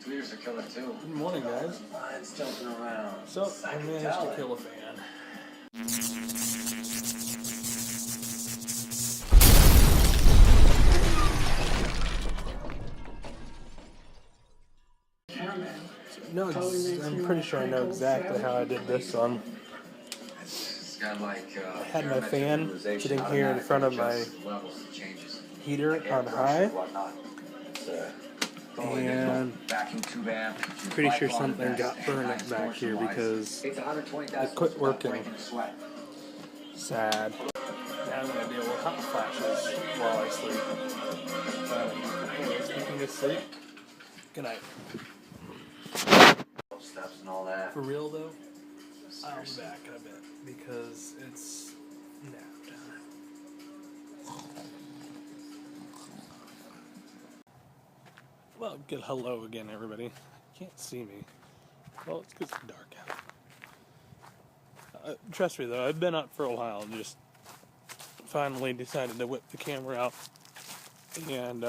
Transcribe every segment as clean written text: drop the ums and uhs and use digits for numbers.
Fleers are killer too. Good morning, guys. Mine's jumping around. So, I managed to kill a fan. No, I'm pretty sure I know exactly how I did this one. I had my fan sitting here in front of my heater on high, and pretty sure something got burned back here because it quit working. Sad. Now I'm going to deal with hot flashes while I sleep. Anyways, speaking of sleep, good night. Steps and all that. For real though, I'll be back in a bit because it's nap time. Well, good hello again, everybody. You can't see me. Well, it's because it's dark out. Trust me though, I've been up for a while and just finally decided to whip the camera out and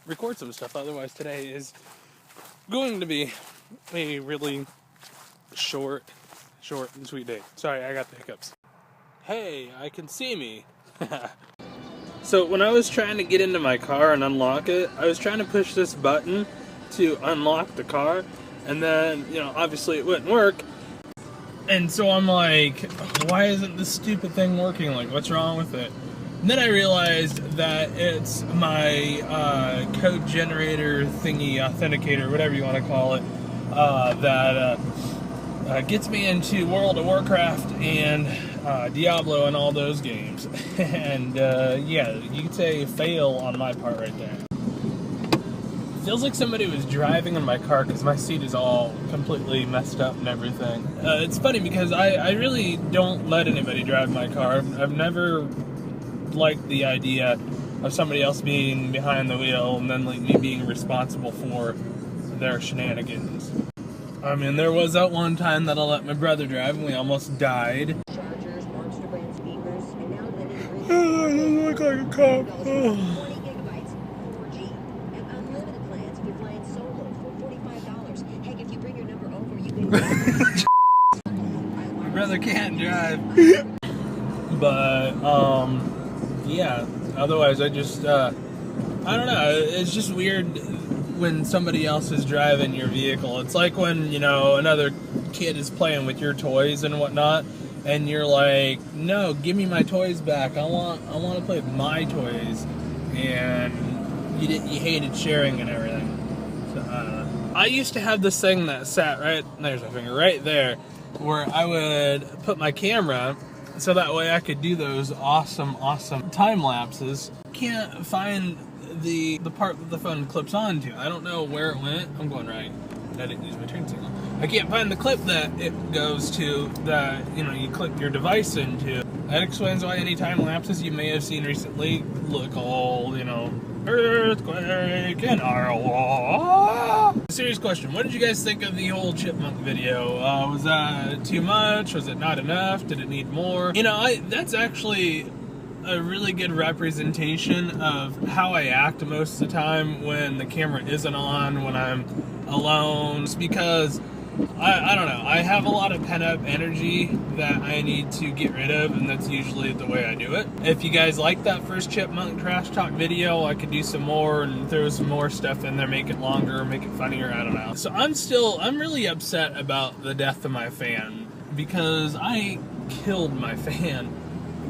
record some stuff. Otherwise, today is going to be a really short and sweet day. Sorry, I got the hiccups. Hey, I can see me. So when I was trying to get into my car and unlock it, I was trying to push this button to unlock the car, and then, you know, obviously it wouldn't work. And so I'm like, why isn't this stupid thing working? Like, what's wrong with it? And then I realized that it's my code generator thingy, authenticator, whatever you want to call it, that gets me into World of Warcraft and Diablo and all those games. And yeah, you could say fail on my part right there. Feels like somebody was driving in my car because my seat is all completely messed up and everything. It's funny because I really don't let anybody drive my car. I've never liked the idea of somebody else being behind the wheel and then like me being responsible for their shenanigans. I mean, there was that one time that I let my brother drive and we almost died. Oh, I look like a cop. Oh. My brother can't drive. But yeah, otherwise I just I don't know, it's just weird when somebody else is driving your vehicle. It's like when, you know, another kid is playing with your toys and whatnot, and you're like, no, give me my toys back. I want to play with my toys. And you hated sharing and everything. So I don't know. I used to have this thing that sat right, there's my finger, right there, where I would put my camera so that way I could do those awesome time lapses. Can't find the part that the phone clips onto. I don't know where it went. I'm going right. I didn't use my turn signal. I can't find the clip that it goes to that, you know, you clip your device into. That explains why any time lapses you may have seen recently look all, you know, earthquake and our serious question. What did you guys think of the whole chipmunk video? Was that too much? Was it not enough? Did it need more? You know, that's actually a really good representation of how I act most of the time when the camera isn't on, when I'm alone. It's because I don't know, I have a lot of pent-up energy that I need to get rid of, and that's usually the way I do it. If you guys like that first chipmunk trash talk video, I could do some more and throw some more stuff in there, make it longer, make it funnier, I don't know. So I'm really upset about the death of my fan, because I killed my fan.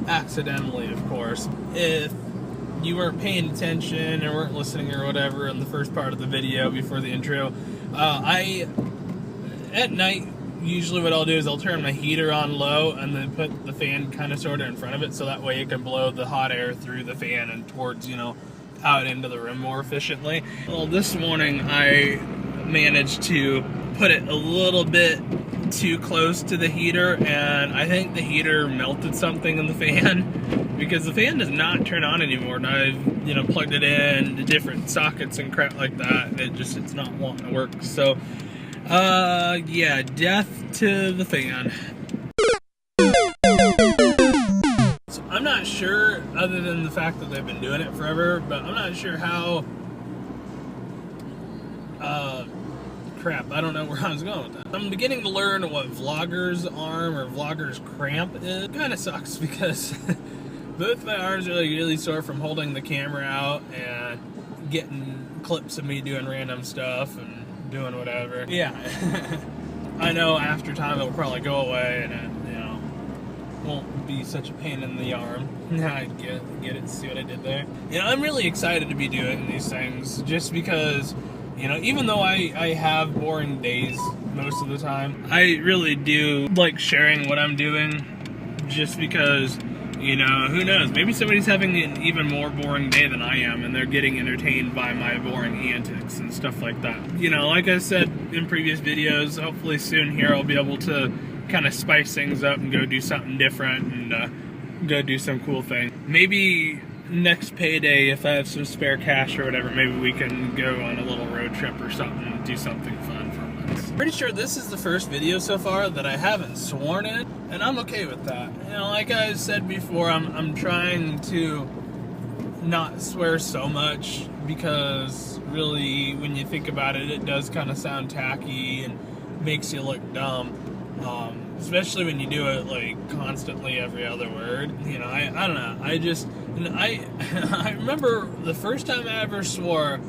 Accidentally, of course. If you weren't paying attention or weren't listening or whatever in the first part of the video before the intro, at night, usually what I'll do is I'll turn my heater on low and then put the fan kind of sort of in front of it so that way it can blow the hot air through the fan and towards, you know, out into the room more efficiently. Well, this morning I managed to put it a little bit too close to the heater, and I think the heater melted something in the fan because the fan does not turn on anymore, and I've, you know, plugged it in to different sockets and crap like that. It's not wanting to work. So yeah, death to the fan. So I'm not sure, other than the fact that they've been doing it forever, but I'm not sure how crap, I don't know where I was going with that. I'm beginning to learn what vlogger's arm or vlogger's cramp is. It kind of sucks because both my arms are like really sore from holding the camera out and getting clips of me doing random stuff and doing whatever. Yeah, I know after time it'll probably go away and it, won't be such a pain in the arm. I get it, see what I did there. I'm really excited to be doing these things just because, even though I have boring days most of the time, I really do like sharing what I'm doing just because, who knows, maybe somebody's having an even more boring day than I am and they're getting entertained by my boring antics and stuff like that. Like I said in previous videos, hopefully soon here I'll be able to kind of spice things up and go do something different and go do some cool thing. Maybe next payday, if I have some spare cash or whatever, maybe we can go on a little road trip or something and do something fun for once. Pretty sure this is the first video so far that I haven't sworn in, and I'm okay with that. Like I said before, I'm trying to not swear so much because really, when you think about it, it does kind of sound tacky and makes you look dumb. Especially when you do it like constantly every other word. I don't know. I remember the first time I ever swore,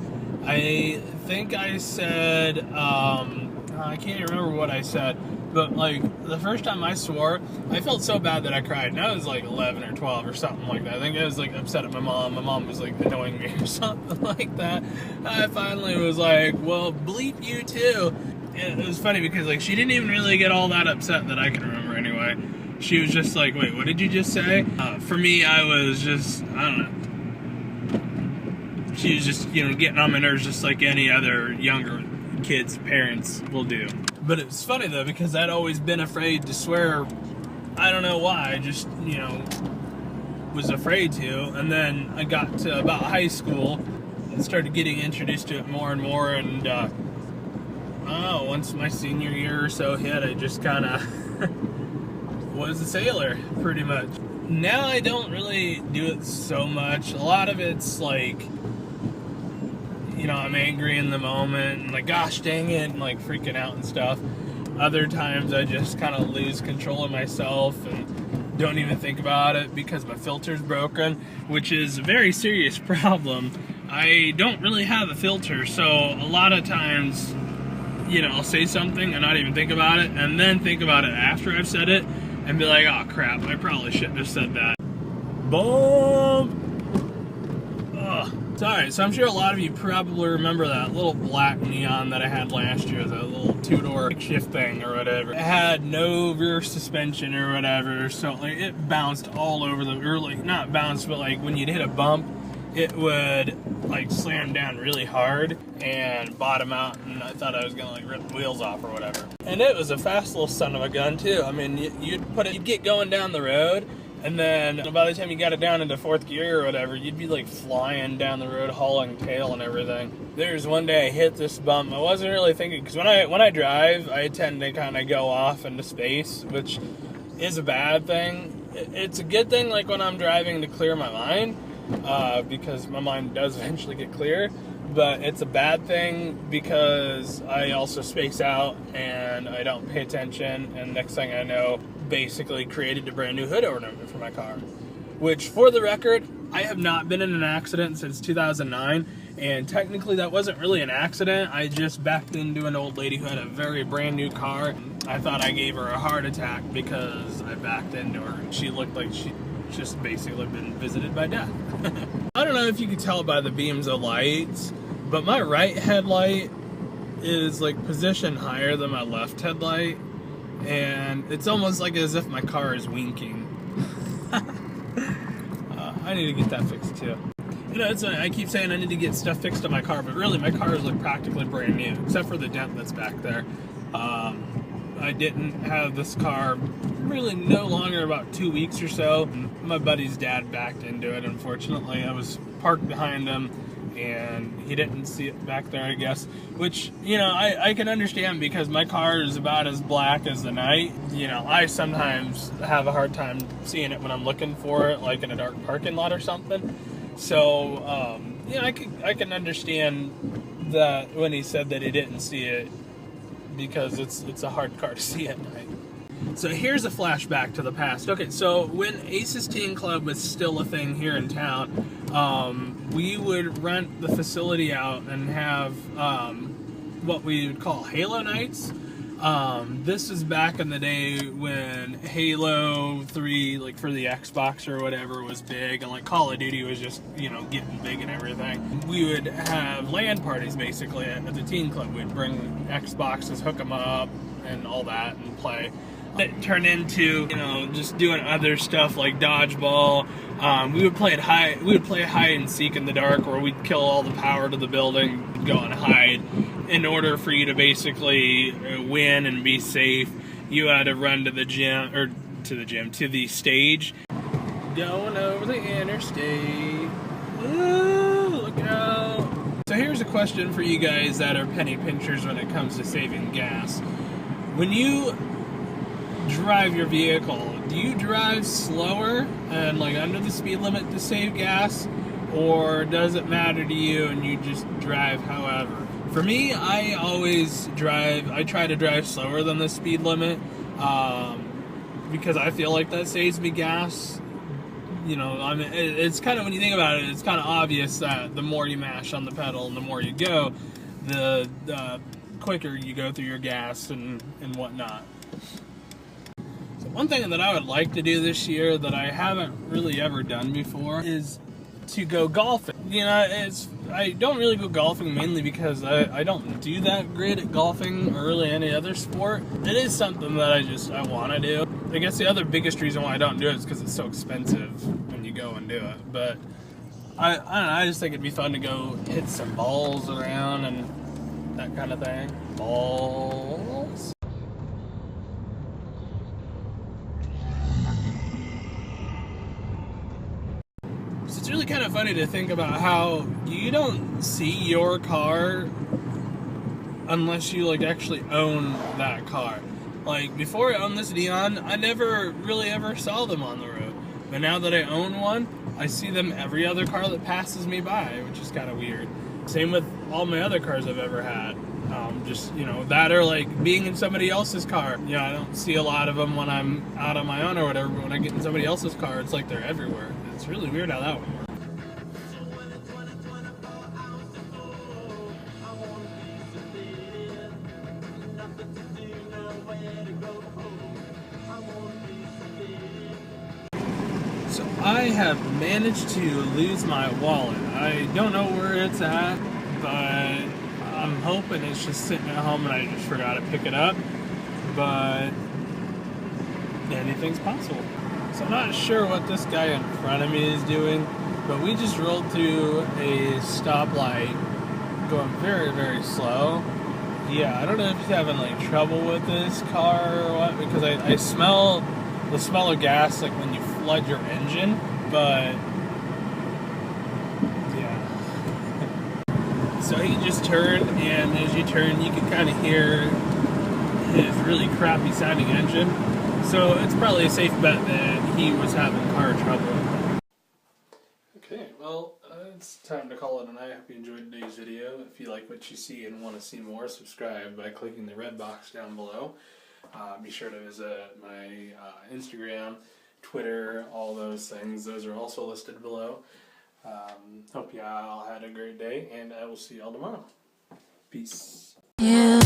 I think I said, I can't remember what I said, but like the first time I swore, I felt so bad that I cried. And I was like 11 or 12 or something like that. I think I was like upset at my mom. My mom was like annoying me or something like that. I finally was like, well, bleep you too. It was funny because like she didn't even really get all that upset that I can remember anyway. She was just like, wait, what did you just say? For me, I was just, I don't know. She was just, getting on my nerves just like any other younger kid's parents will do. But it was funny though because I'd always been afraid to swear. I don't know why. I just, was afraid to. And then I got to about high school and started getting introduced to it more and more. And, once my senior year or so hit, I just kind of was a sailor, pretty much. Now I don't really do it so much. A lot of it's like, I'm angry in the moment, and like, gosh dang it, and like freaking out and stuff. Other times I just kind of lose control of myself and don't even think about it because my filter's broken, which is a very serious problem. I don't really have a filter, so a lot of times, I'll say something and not even think about it, and then think about it after I've said it, and be like, oh crap, I probably shouldn't have said that. Boom! Sorry, so I'm sure a lot of you probably remember that little black neon that I had last year, the little two-door shift thing or whatever. It had no rear suspension or whatever, so like it bounced all over or like not bounced, but like when you'd hit a bump, it would like slam down really hard and bottom out, and I thought I was gonna like rip the wheels off or whatever. And it was a fast little son of a gun too. I mean, you'd get going down the road, and then by the time you got it down into fourth gear or whatever, you'd be like flying down the road, hauling tail and everything. There's one day I hit this bump. I wasn't really thinking, because when I drive, I tend to kind of go off into space, which is a bad thing. It's a good thing like when I'm driving to clear my mind, because my mind does eventually get clear, but it's a bad thing because I also space out and I don't pay attention, and next thing I know, basically created a brand new hood ornament for my car. Which, for the record, I have not been in an accident since 2009, and technically that wasn't really an accident. I just backed into an old lady who had a very brand new car. I thought I gave her a heart attack because I backed into her, and she looked like she just basically been visited by death. I don't know if you could tell by the beams of lights, but my right headlight is like positioned higher than my left headlight, and it's almost like as if my car is winking. I need to get that fixed too. It's I keep saying I need to get stuff fixed on my car, but really my car is like practically brand new, except for the dent that's back there. I didn't have this car really no longer about 2 weeks or so. My buddy's dad backed into it, unfortunately. I was parked behind him, and he didn't see it back there, I guess. Which, I can understand because my car is about as black as the night. I sometimes have a hard time seeing it when I'm looking for it, like in a dark parking lot or something. So, I can understand that when he said that he didn't see it, because it's a hard car to see at night. So here's a flashback to the past. Okay, so when Ace's Teen Club was still a thing here in town, we would rent the facility out and have what we would call Halo nights. This is back in the day when Halo 3, like for the Xbox or whatever, was big, and like Call of Duty was just, you know, getting big and everything. We would have LAN parties basically at the teen club. We'd bring Xboxes, hook them up, and all that, and play. It turned into, you know, just doing other stuff like dodgeball. We would play hide and seek in the dark, where we'd kill all the power to the building, go and hide. In order for you to basically win and be safe, you had to run to the gym, or to the stage. Going over the interstate. Ooh, look out. So here's a question for you guys that are penny pinchers when it comes to saving gas. When you drive your vehicle, do you drive slower and like under the speed limit to save gas, or does it matter to you and you just drive however? For me, I try to drive slower than the speed limit, because I feel like that saves me gas. You know, I mean, it's kind of, when you think about it, it's kind of obvious that the more you mash on the pedal and the more you go, the quicker you go through your gas and whatnot. So one thing that I would like to do this year that I haven't really ever done before is to go golfing. You know, I don't really go golfing mainly because I don't do that great at golfing or really any other sport. It is something that I want to do. I guess the other biggest reason why I don't do it is because it's so expensive when you go and do it. But I don't know, I just think it'd be fun to go hit some balls around and that kind of thing. Balls. So it's really kind of funny to think about how you don't see your car unless you like actually own that car. Like before I owned this Neon, I never really ever saw them on the road. But now that I own one, I see them every other car that passes me by, which is kind of weird. Same with all my other cars I've ever had. Just, you know, that or like being in somebody else's car. You know, I don't see a lot of them when I'm out on my own or whatever, but when I get in somebody else's car, it's like they're everywhere. It's really weird how that would work. So I have managed to lose my wallet. I don't know where it's at, but I'm hoping it's just sitting at home and I just forgot to pick it up. But anything's possible. So I'm not sure what this guy in front of me is doing, but we just rolled through a stoplight going very, very slow. Yeah, I don't know if he's having like trouble with this car or what, because I smell the smell of gas like when you flood your engine, but yeah. So he just turned, and as you turn, you can kind of hear his really crappy sounding engine. So it's probably a safe bet that he was having car trouble. Okay, well, it's time to call it a night. I hope you enjoyed today's video. If you like what you see and want to see more, subscribe by clicking the red box down below. Be sure to visit my Instagram, Twitter, all those things. Those are also listed below. Hope you all had a great day, and I will see y'all tomorrow. Peace. Yeah.